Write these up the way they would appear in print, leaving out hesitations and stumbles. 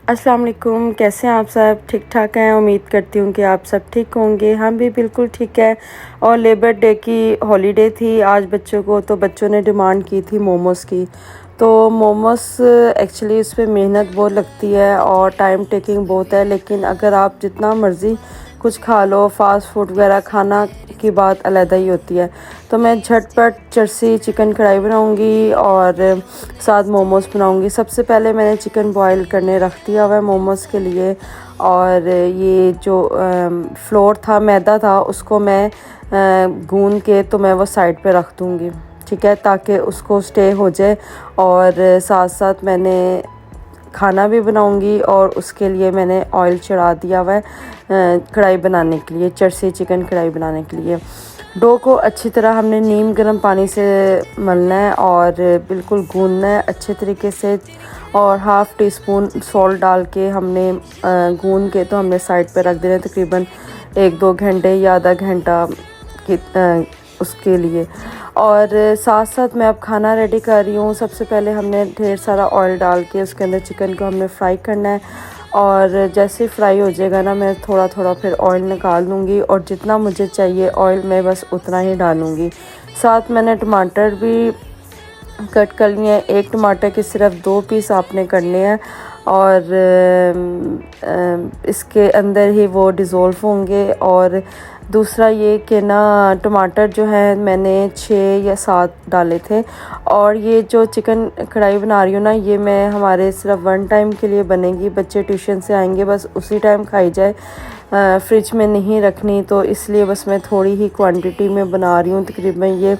अस्सलाम वालेकुम। कैसे हैं आप सब? ठीक ठाक हैं। उम्मीद करती हूँ कि आप सब ठीक होंगे। हम भी बिल्कुल ठीक है। और लेबर डे की हॉलीडे थी आज बच्चों को, तो बच्चों ने डिमांड की थी मोमोज़ की। तो मोमोज़ एक्चुअली उस पर मेहनत बहुत लगती है और टाइम टेकिंग बहुत है, लेकिन अगर आप जितना मर्ज़ी कुछ खा लो, फ़ास्ट फूड वगैरह खाना की बात अलग ही होती है। तो मैं झटपट जर्सी चिकन कढ़ाई बनाऊंगी और साथ मोमोज़ बनाऊंगी। सबसे पहले मैंने चिकन बॉईल करने रख दिया हुआ है मोमोज़ के लिए। और ये जो फ्लोर था, मैदा था, उसको मैं गूंद के तो मैं वो साइड पे रख दूंगी, ठीक है, ताकि उसको स्टे हो जाए। और साथ साथ मैंने खाना भी बनाऊंगी और उसके लिए मैंने ऑयल चढ़ा दिया हुआ है कढ़ाई बनाने के लिए, चरसी चिकन कढ़ाई बनाने के लिए। डो को अच्छी तरह हमने नीम गर्म पानी से मलना है और बिल्कुल गूंदना है अच्छे तरीके से। और हाफ़ टी स्पून सॉल्ट डाल के हमने गूंद के तो हमने साइड पे रख देना है तकरीबन 1-2 घंटे या आधा घंटा की उसके लिए। और साथ साथ मैं अब खाना रेडी कर रही हूँ। सबसे पहले हमने ढेर सारा ऑयल डाल के उसके अंदर चिकन को हमने फ्राई करना है। और जैसे फ्राई हो जाएगा ना, मैं थोड़ा थोड़ा फिर ऑयल निकाल लूँगी और जितना मुझे चाहिए ऑयल मैं बस उतना ही डालूँगी। साथ मैंने टमाटर भी कट कर लिए हैं। एक टमाटर के सिर्फ 2 पीस आपने करने हैं और इसके अंदर ही वो डिज़ोल्व होंगे। और दूसरा ये कि ना, टमाटर जो है मैंने 6 या 7 डाले थे। और ये जो चिकन कढ़ाई बना रही हूँ ना, ये मैं हमारे सिर्फ 1 टाइम के लिए बनेगी। बच्चे ट्यूशन से आएंगे, बस उसी टाइम खाई जाए, फ्रिज में नहीं रखनी। तो इसलिए बस मैं थोड़ी ही क्वांटिटी में बना रही हूँ। तकरीबन ये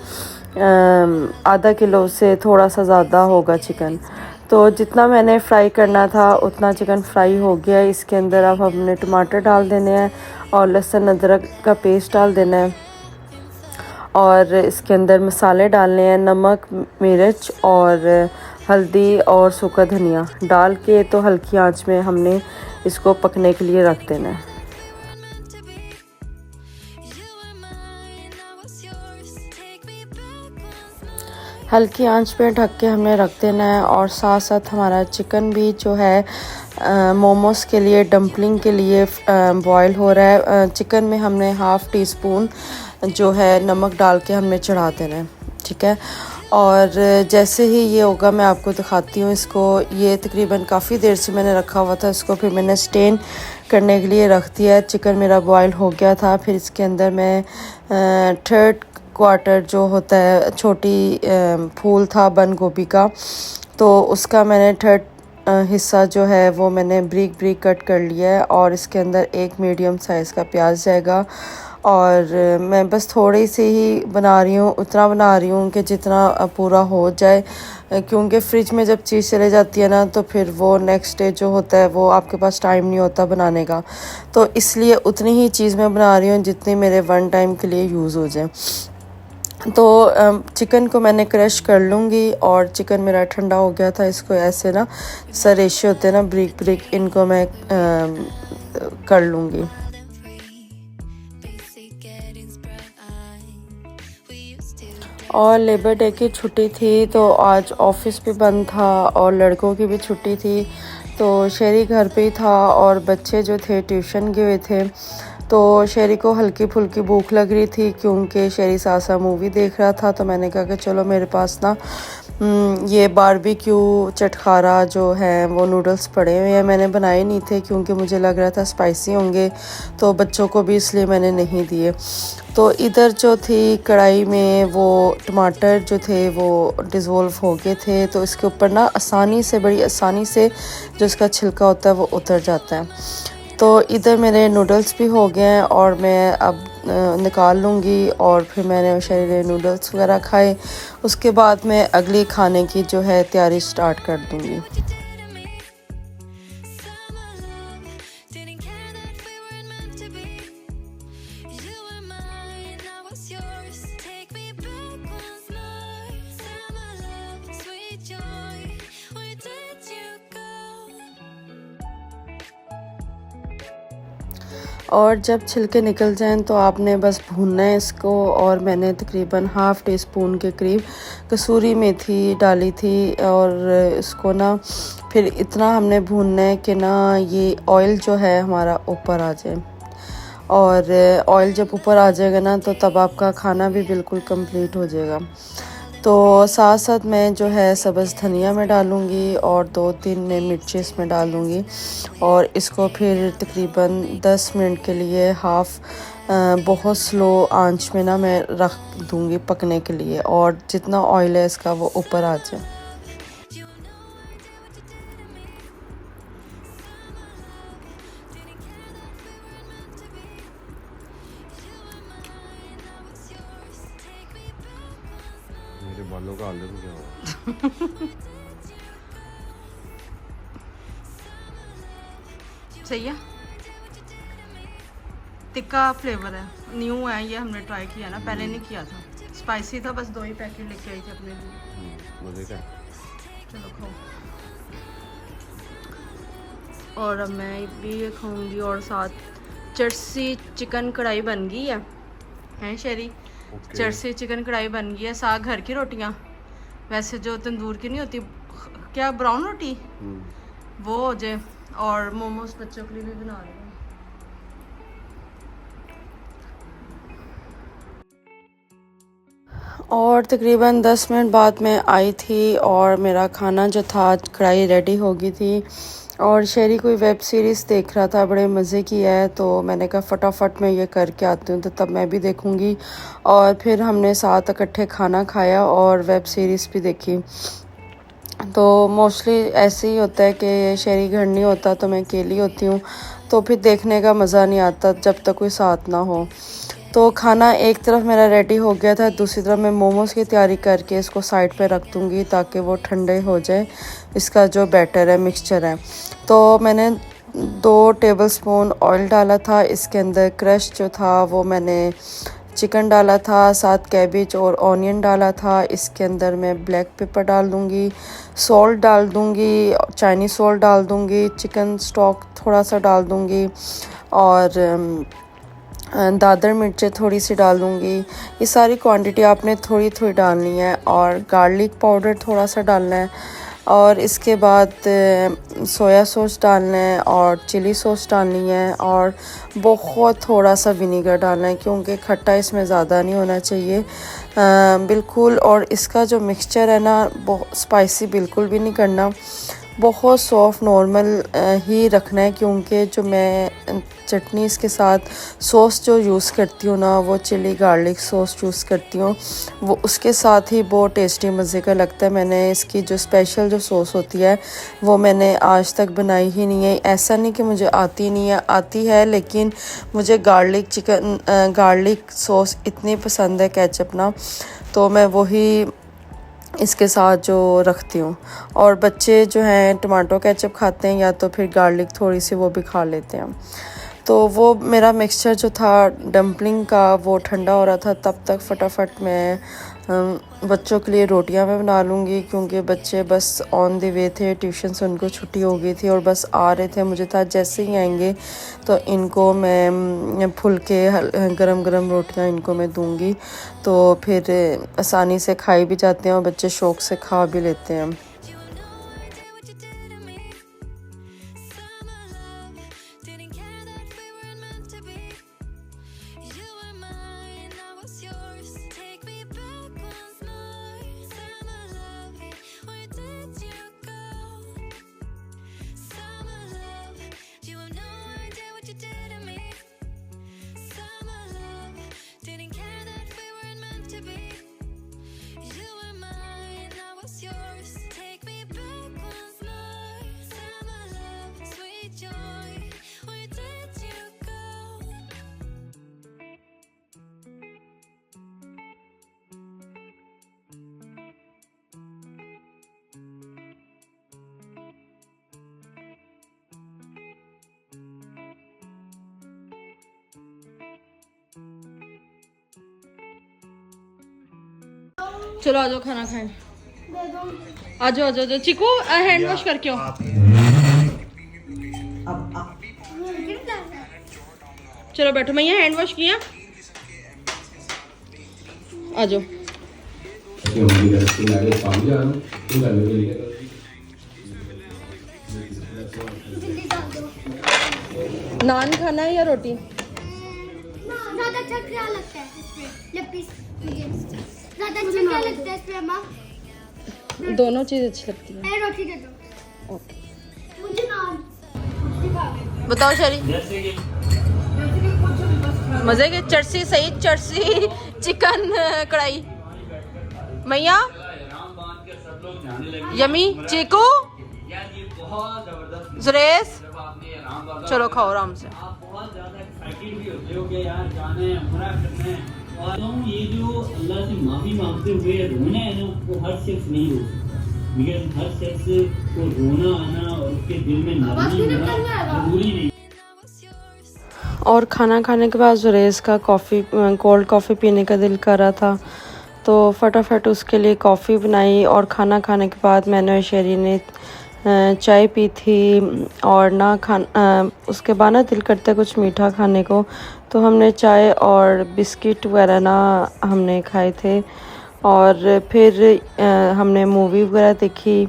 आधा किलो से थोड़ा सा ज़्यादा होगा चिकन। तो जितना मैंने फ्राई करना था उतना चिकन फ्राई हो गया। इसके अंदर अब हमने टमाटर डाल देने हैं और लहसुन अदरक का पेस्ट डाल देना है। और इसके अंदर मसाले डालने हैं, नमक, मिर्च और हल्दी और सूखा धनिया डाल के तो हल्की आंच में हमने इसको पकने के लिए रख देना है। हल्की आंच पे ढक के हमने रख देना है। और साथ साथ हमारा चिकन भी जो है मोमोज़ के लिए, डम्पलिंग के लिए बॉईल हो रहा है। चिकन में हमने हाफ़ टी स्पून जो है नमक डाल के हमने चढ़ा देना है, ठीक है। और जैसे ही ये होगा मैं आपको दिखाती हूँ इसको। ये तकरीबन काफ़ी देर से मैंने रखा हुआ था इसको, फिर मैंने स्टेन करने के लिए रख दिया। चिकन मेरा बॉईल हो गया था। फिर इसके अंदर मैं 3/4 क्वार्टर जो होता है छोटी फूल था बंद गोभी का, तो उसका मैंने 1/3 हिस्सा जो है वो मैंने ब्रीक ब्रीक कट कर लिया है। और इसके अंदर एक मीडियम साइज़ का प्याज जाएगा। और मैं बस थोड़ी सी ही बना रही हूँ, उतना बना रही हूँ कि जितना पूरा हो जाए, क्योंकि फ्रिज में जब चीज़ चले जाती है ना तो फिर वो नेक्स्ट डे जो होता है वो आपके पास टाइम नहीं होता बनाने का। तो इसलिए उतनी ही चीज़ मैं बना रही हूँ जितनी मेरे 1 टाइम के लिए यूज़ हो जाए। तो चिकन को मैंने क्रश कर लूँगी। और चिकन मेरा ठंडा हो गया था। इसको ऐसे ना सरेशे होते हैं ना, ब्रिक ब्रिक, इनको मैं कर लूँगी। और लेबर डे की छुट्टी थी तो आज ऑफिस भी बंद था और लड़कों की भी छुट्टी थी, तो शेरी घर पे ही था और बच्चे जो थे ट्यूशन गए हुए थे। तो शेरी को हल्की फुल्की भूख लग रही थी क्योंकि शेरी सासा मूवी देख रहा था। तो मैंने कहा कि चलो मेरे पास ना ये बारबेक्यू चटखारा जो है वो नूडल्स पड़े हुए हैं। मैंने बनाए नहीं थे क्योंकि मुझे लग रहा था स्पाइसी होंगे, तो बच्चों को भी इसलिए मैंने नहीं दिए। तो इधर जो थी कढ़ाई में वो टमाटर जो थे वो डिज़ोल्व हो गए थे, तो इसके ऊपर ना आसानी से, बड़ी आसानी से जो इसका छिलका होता है वो उतर जाता है। तो इधर मेरे नूडल्स भी हो गए हैं और मैं अब निकाल लूँगी। और फिर मैंने शरीर नूडल्स वगैरह खाए। उसके बाद मैं अगली खाने की जो है तैयारी स्टार्ट कर दूँगी। और जब छिलके निकल जाएं तो आपने बस भूनना है इसको। और मैंने तकरीबन हाफ़ टी स्पून के करीब कसूरी मेथी डाली थी और इसको ना फिर इतना हमने भूनना है कि ना ये ऑयल जो है हमारा ऊपर आ जाए। और ऑयल जब ऊपर आ जाएगा ना तो तब आपका खाना भी बिल्कुल कंप्लीट हो जाएगा। तो साथ साथ मैं जो है सब्ज़ धनिया में डालूँगी और 2-3 मैं मिर्ची इसमें डालूँगी और इसको फिर तकरीबन 10 मिनट के लिए बहुत स्लो आंच में ना मैं रख दूँगी पकने के लिए, और जितना ऑयल है इसका वो ऊपर आ जाए। मेरे बालों का हाल क्या हुआ? सही है, टिक्का फ्लेवर है, न्यू है ये, हमने ट्राई किया ना, पहले नहीं किया था। स्पाइसी था, बस 2 ही पैकेट लेके आई थी अपने लिए। मजे का। चलो खाओ। और अब मैं भी ये खाऊंगी और साथ चरसी चिकन कढ़ाई बन गई है शेरी। चरसी चिकन कढ़ाई बन गई है, साथ घर की रोटियां, वैसे जो तंदूर की नहीं होती, क्या ब्राउन रोटी, वो हो जाए, और मोमोज बच्चों के लिए भी बना रही हूँ। और तकरीबन 10 मिनट बाद मैं आई थी और मेरा खाना जो था कढ़ाई रेडी हो गई थी, और शेरी कोई वेब सीरीज़ देख रहा था, बड़े मज़े की है, तो मैंने कहा फटाफट मैं ये करके आती हूँ, तो तब मैं भी देखूँगी। और फिर हमने साथ इकट्ठे खाना खाया और वेब सीरीज़ भी देखी। तो मोस्टली ऐसे ही होता है कि शेरी घर नहीं होता तो मैं अकेली होती हूँ, तो फिर देखने का मज़ा नहीं आता जब तक कोई साथ ना हो। तो खाना एक तरफ मेरा रेडी हो गया था, दूसरी तरफ मैं मोमोज़ की तैयारी करके इसको साइड पे रख दूँगी ताकि वो ठंडे हो जाए, इसका जो बैटर है, मिक्सचर है। तो मैंने 2 टेबलस्पून ऑयल डाला था, इसके अंदर क्रश जो था वो मैंने चिकन डाला था, साथ कैबेज और ऑनियन डाला था, इसके अंदर मैं ब्लैक पेपर डाल दूँगी, सॉल्ट डाल दूँगी, चाइनीज़ सॉल्ट डाल दूँगी, चिकन स्टॉक थोड़ा सा डाल दूँगी, और दादर मिर्चें थोड़ी सी डाल दूँगी। ये सारी क्वांटिटी आपने थोड़ी थोड़ी डालनी है, और गार्लिक पाउडर थोड़ा सा डालना है, और इसके बाद सोया सॉस डालना है और चिली सॉस डालनी है, और बहुत थोड़ा सा विनीगर डालना है क्योंकि खट्टा इसमें ज़्यादा नहीं होना चाहिए बिल्कुल। और इसका जो मिक्सचर है ना, बहुत स्पाइसी बिल्कुल भी नहीं करना, बहुत सॉफ्ट नॉर्मल ही रखना है, क्योंकि जो मैं चटनी इसके साथ सॉस जो यूज़ करती हूँ ना, वो चिली गार्लिक सॉस यूज़ करती हूँ, वो उसके साथ ही बहुत टेस्टी मज़े का लगता है। मैंने इसकी जो स्पेशल जो सॉस होती है वो मैंने आज तक बनाई ही नहीं है। ऐसा नहीं कि मुझे आती नहीं है, आती है, लेकिन मुझे गार्लिक सॉस इतनी पसंद है, केचप ना, तो मैं वही इसके साथ जो रखती हूँ। और बच्चे जो हैं टमाटो केचप खाते हैं, या तो फिर गार्लिक थोड़ी सी वो भी खा लेते हैं। तो वो मेरा मिक्सचर जो था डम्पलिंग का वो ठंडा हो रहा था, तब तक फटाफट मैं बच्चों के लिए रोटियां मैं बना लूँगी, क्योंकि बच्चे बस ऑन द वे थे ट्यूशन से, उनको छुट्टी हो गई थी और बस आ रहे थे। मुझे था जैसे ही आएंगे तो इनको मैं फुलके गरम गरम रोटियां इनको मैं दूँगी, तो फिर आसानी से खाई भी जाते हैं और बच्चे शौक़ से खा भी लेते हैं। चलो आ जाओ खाना खाएं। आ जाओ आ जाओ चिकू, हैंड वॉश करके आओ। चलो बैठो, मैं यहाँ हैंड वॉश किया, आ जाओ। नान खाना है या रोटी? ज्यादा अच्छा क्या लगता है ज्यादा अच्छा क्या लगता है इसमें अम्मा? दोनों चीज़ अच्छी लगती है। मैं रोटी दे दो। ओके, मुझे नान। बताओ शरी। मज़े के चर्सी सही, चर्सी चिकन कढ़ाई मैया यमी चीकू जुरेस, चलो खाओ आराम से। बहुत ज्यादा एक्साइटेड भी होते हो कि यार जाना है, उम्रा करना है। और ये जो अल्लाह से माफी मांगते हुए रोना है ना, वो हर शख्स नहीं हो सकता। बिकॉज हर शख्स को रोना आना और उसके दिल में नरमी होना जरूरी नहीं। और खाना खाने के बाद जुरेस का कोल्ड कॉफ़ी पीने का दिल कर रहा था, तो फटाफट उसके लिए कॉफ़ी बनाई। और खाना खाने के बाद मैंने और शेरी ने चाय पी थी। और उसके बाद ना दिल करता है कुछ मीठा खाने को, तो हमने चाय और बिस्किट वगैरह हमने खाए थे। और फिर हमने मूवी वगैरह देखी।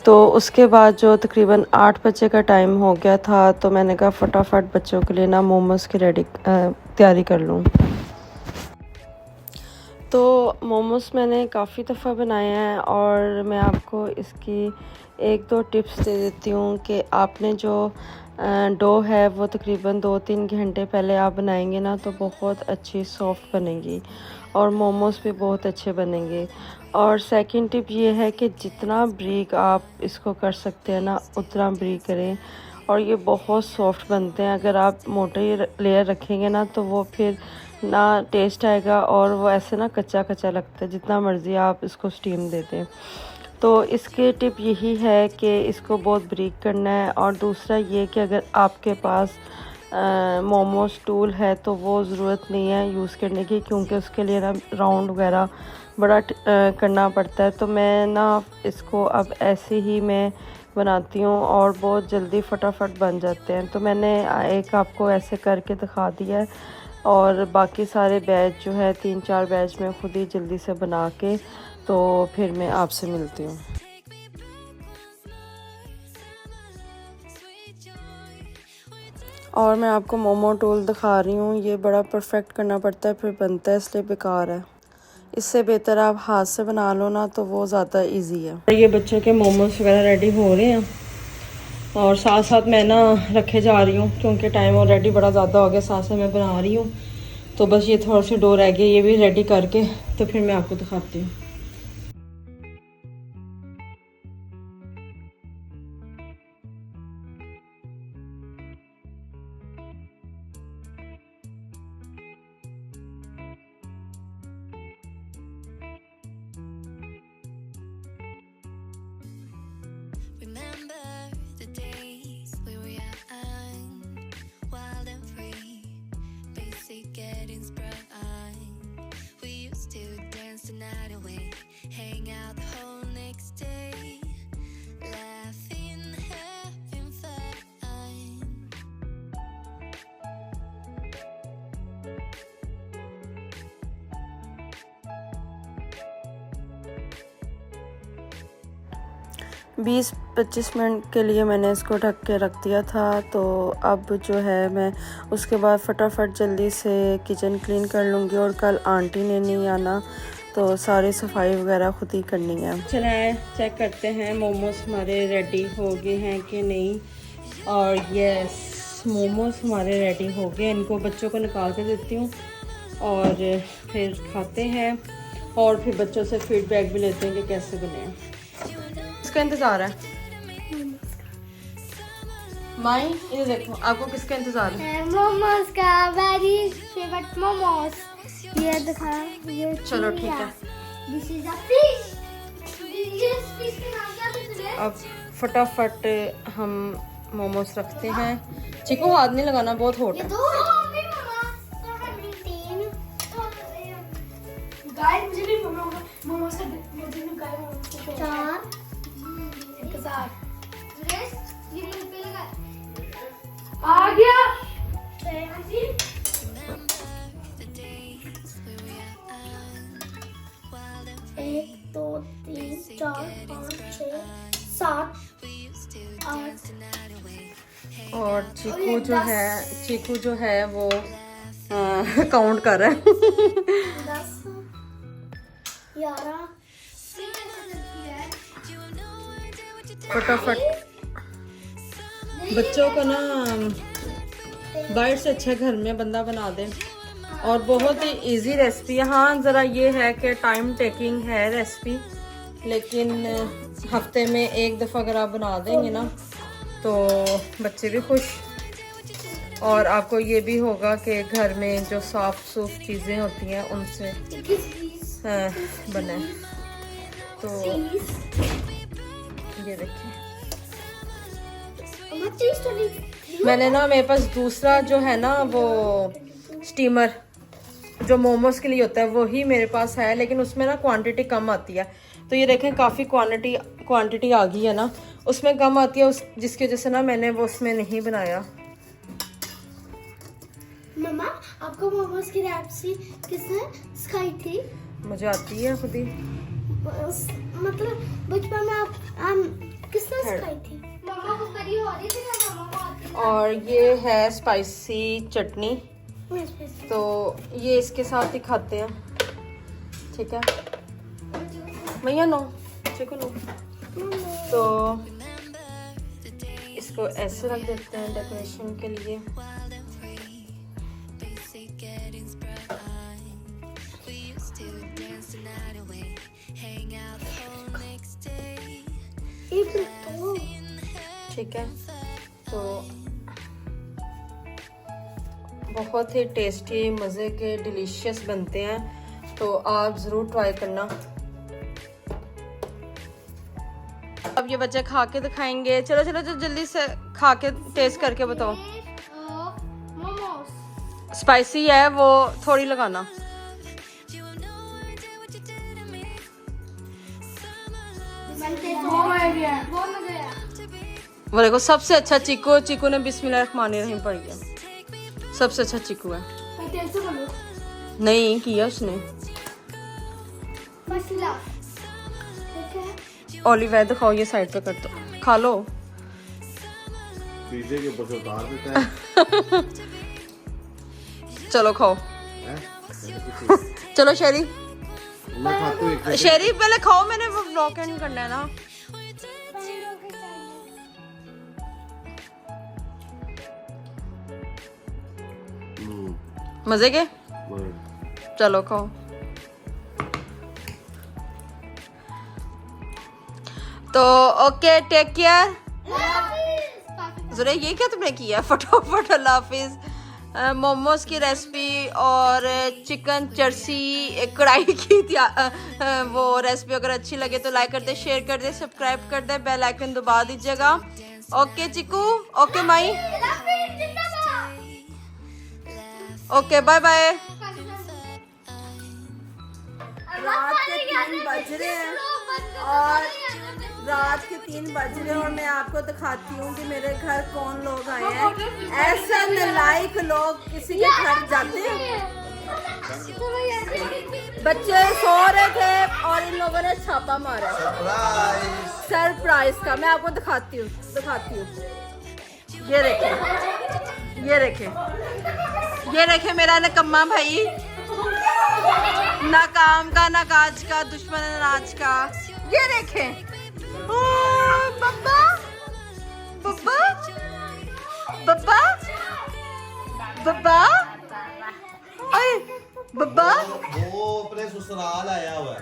तो उसके बाद जो तकरीबन 8 बजे का टाइम हो गया था, तो मैंने कहा फटाफट बच्चों के लिए मोमोज़ की तैयारी कर लूँ। तो मोमोज़ मैंने काफ़ी दफ़ा बनाए हैं, और मैं आपको इसकी 1-2 टिप्स दे देती हूँ कि आपने जो डो है वो तकरीबन 2-3 घंटे पहले आप बनाएंगे ना, तो बहुत अच्छी सॉफ्ट बनेगी और मोमोज़ भी बहुत अच्छे बनेंगे। और सेकंड टिप ये है कि जितना ब्रीक आप इसको कर सकते हैं ना, उतना ब्रीक करें, और ये बहुत सॉफ्ट बनते हैं। अगर आप मोटे लेयर रखेंगे ना, तो वो फिर ना टेस्ट आएगा, और वो ऐसे ना कच्चा कच्चा लगता है, जितना मर्ज़ी आप इसको स्टीम दे दें। तो इसके टिप यही है कि इसको बहुत ब्रीक करना है। और दूसरा ये कि अगर आपके पास मोमोज टूल है, तो वो ज़रूरत नहीं है यूज़ करने की, क्योंकि उसके लिए ना राउंड वगैरह बड़ा करना पड़ता है। तो मैं ना इसको अब ऐसे ही मैं बनाती हूँ, और बहुत जल्दी फटाफट बन जाते हैं। तो मैंने एक आपको ऐसे करके दिखा दिया है, और बाकी सारे बैच जो है 3-4 बैच में ख़ुद ही जल्दी से बना के, तो फिर मैं आपसे मिलती हूँ। और मैं आपको मोमो टूल दिखा रही हूँ, ये बड़ा परफेक्ट करना पड़ता है, फिर बनता है, इसलिए बेकार है। इससे बेहतर आप हाथ से बना लो ना, तो वो ज़्यादा इजी है। ये बच्चों के मोमोज वगैरह रेडी हो रहे हैं, और साथ साथ मैं ना रखे जा रही हूँ, क्योंकि टाइम ऑलरेडी बड़ा ज़्यादा हो गया। साथ साथ मैं बना रही हूँ, तो बस ये थोड़ा सी डो रह गई, ये भी रेडी करके तो फिर मैं आपको दिखाती हूँ। बीस 25 मिनट के लिए मैंने इसको ढक के रख दिया था। तो अब जो है मैं उसके बाद फटाफट जल्दी से किचन क्लीन कर लूँगी, और कल आंटी ने नहीं आना, तो सारी सफाई वगैरह खुद ही करनी है। चलाएं चेक करते हैं मोमोज हमारे रेडी हो गए हैं कि नहीं। और यस, मोमोज हमारे रेडी हो गए। इनको बच्चों को निकाल के देती हूँ, और फिर खाते हैं, और फिर बच्चों से फीडबैक भी लेते हैं कि कैसे बने हैं। किसका इंतज़ार है माई? ये देखो, आपको किसका इंतज़ार है? मोमोज का, वेरी फेवरेट मोमोज। ये दिखा, ये चलो ठीक है। This is a fish. This fish का नाम क्या है तुझे? अब फटाफट हम मोमोज रखते हैं। चिको हाथ नहीं लगाना, बहुत हॉट है। दो मम्मी मामा, तो हमें 3। गाइस मुझे भी मोमोज का, मुझे भी गाइस 4 इंतजार। ये मुंह पे लगा, आ गया। एक 4 5 6 7 8 और चीकू जो है वो काउंट कर रहा है 10 11 फटाफट बच्चों को ना बाहर से अच्छा घर में बंदा बना दे। और बहुत ही इजी रेसिपी है। हाँ ज़रा ये है कि टाइम टेकिंग है रेसिपी, लेकिन हफ्ते में एक दफ़ा अगर आप बना देंगे ना तो बच्चे भी खुश, और आपको ये भी होगा कि घर में जो साफ़ सूफ चीज़ें होती हैं उनसे बने। तो ये देखिए मैंने ना, मेरे पास दूसरा जो है ना वो स्टीमर जो मोमोज के लिए होता है वही मेरे पास है, लेकिन उसमें ना क्वांटिटी कम आती है। तो ये देखें काफ़ी क्वांटिटी आ गई है ना, उसमें कम आती है जिसकी वजह से ना मैंने वो उसमें नहीं बनाया। मम्मा आपको मोमोज की रेसिपी किसने सिखाई थी? मुझे आती है खुद ही। मतलब बचपन में आप किसने सिखाई थी? मम्मा को करी हो रही थी ना, मम्मा को आती है। और ये है स्पाइसी चटनी, तो ये इसके साथ ही खाते हैं। ठीक है भैया नो चिकन नो। तो इसको ऐसे रख देते हैं डेकोरेशन के लिए। ठीक है, तो बहुत ही टेस्टी मज़े के डिलीशियस बनते हैं, तो आप ज़रूर ट्राई करना। अब ये बच्चे खा के दिखाएंगे। चलो चलो जो जल्दी से खा के टेस्ट करके बताओ। स्पाइसी है वो थोड़ी लगाना। वो देखो सबसे अच्छा चीकू ने बिस्मिल्लाहिर्रहमानिर्रहीम पढ़ गया। सबसे अच्छा चीकू है। नहीं किया उसने। ऑलिव है दिखाओ, ये साइड पे कर दो, खा लो। पिज़्ज़े के ऊपर से उतार देता है। चलो खाओ। चलो शेरी मैं खाते हुए शेरी पहले खाओ, मैंने वो ब्लॉक एंड करना है ना। मजे के चलो खाओ। तो ओके टेक केयर। ज़रा ये क्या तुमने किया? फटाफट अल्लाह हाफिज। मोमोज की रेसिपी और चिकन चर्सी कढ़ाई की थी। वो रेसिपी अगर अच्छी लगे तो लाइक कर दे, शेयर कर दे, सब्सक्राइब कर दे, बेल आइकन दबा दीजिएगा। ओके चिकू, ओके माई, ओके बाय बाय। रात के 3 बज रहे हैं और मैं आपको दिखाती हूँ कि मेरे घर कौन लोग आए हैं। ऐसा नालायक लोग किसी के घर जाते हैं। बच्चे सो रहे थे और इन लोगों ने छापा मारा। सरप्राइज का मैं आपको दिखाती हूँ। ये देखे मेरा निकम्मा भाई, ना काम का ना काज का, दुश्मन अनाज का। ये देखे बब्बा बब्बा बब्बा बब्बा बब्बा वो अपने ससुराल आया हुआ है।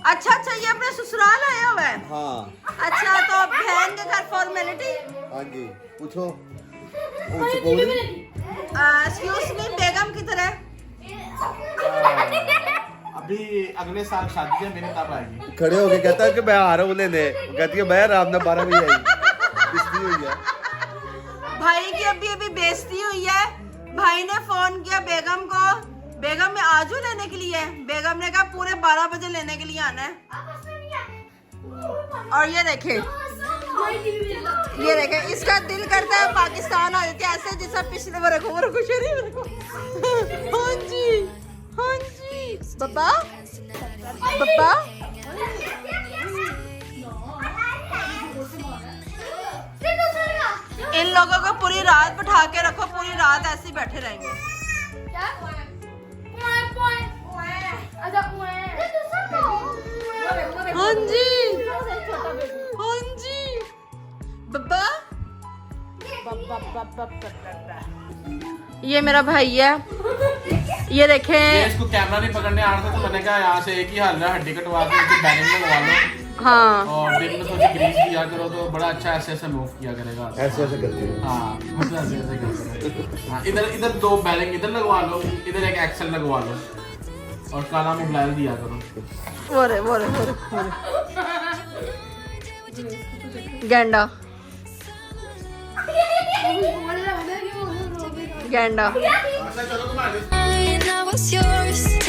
अच्छा ये अपने ससुराल आया हुआ है। हाँ अच्छा तो बहन के घर फॉर्मेलिटी। हाँ जी पूछो। एक्सक्यूज मी बेगम की तरह। अभी अगले साल शादी है मेरी, तब आएगी। खड़े होके कहता है कि मैं आ रहा हूँ लेने, कहती है मैं रात में 12 बजे आई। किसकी हुई है? भाई की अभी बेइज्जती हुई है। भाई ने फोन किया बेगम को, बेगम मैं आजू लेने के लिए। बेगम ने कहा पूरे 12 बजे लेने के लिए आना है। और ये देखे इसका दिल करता है पाकिस्तान आ जाती है ऐसे जैसा पिछले बार। रखो शरीफ रखो। हाँ जी बब्बा बब्बा इन लोगों को पूरी रात बैठा के रखो, पूरी रात ऐसे ही बैठे रहेंगे। क्या हाँ जी हाँ जी बब्बा। ये मेरा भाई है, ये देखें। ये इसको कैमरा नहीं पकड़ने आ रहा था तो मैंने कहा यहाँ से एक ही हल है, हड्डी कटवा के इसकी बैरिंग लगवा लो हाँ और दिन में थोड़ी ग्रीस किया करो तो बड़ा अच्छा ऐसे ऐसे मूव किया करेगा। ऐसे ऐसे करती हूँ। हाँ मतलब ऐसे ऐसे करते हाँ, इधर इधर 2 बैरिंग इधर लगवा लो, इधर एक एक्सल लगवा लो और काला मोबाइल दिया करो। वो रे गैंडा गैंडा। चलो तुम्हारे Mine, I was yours.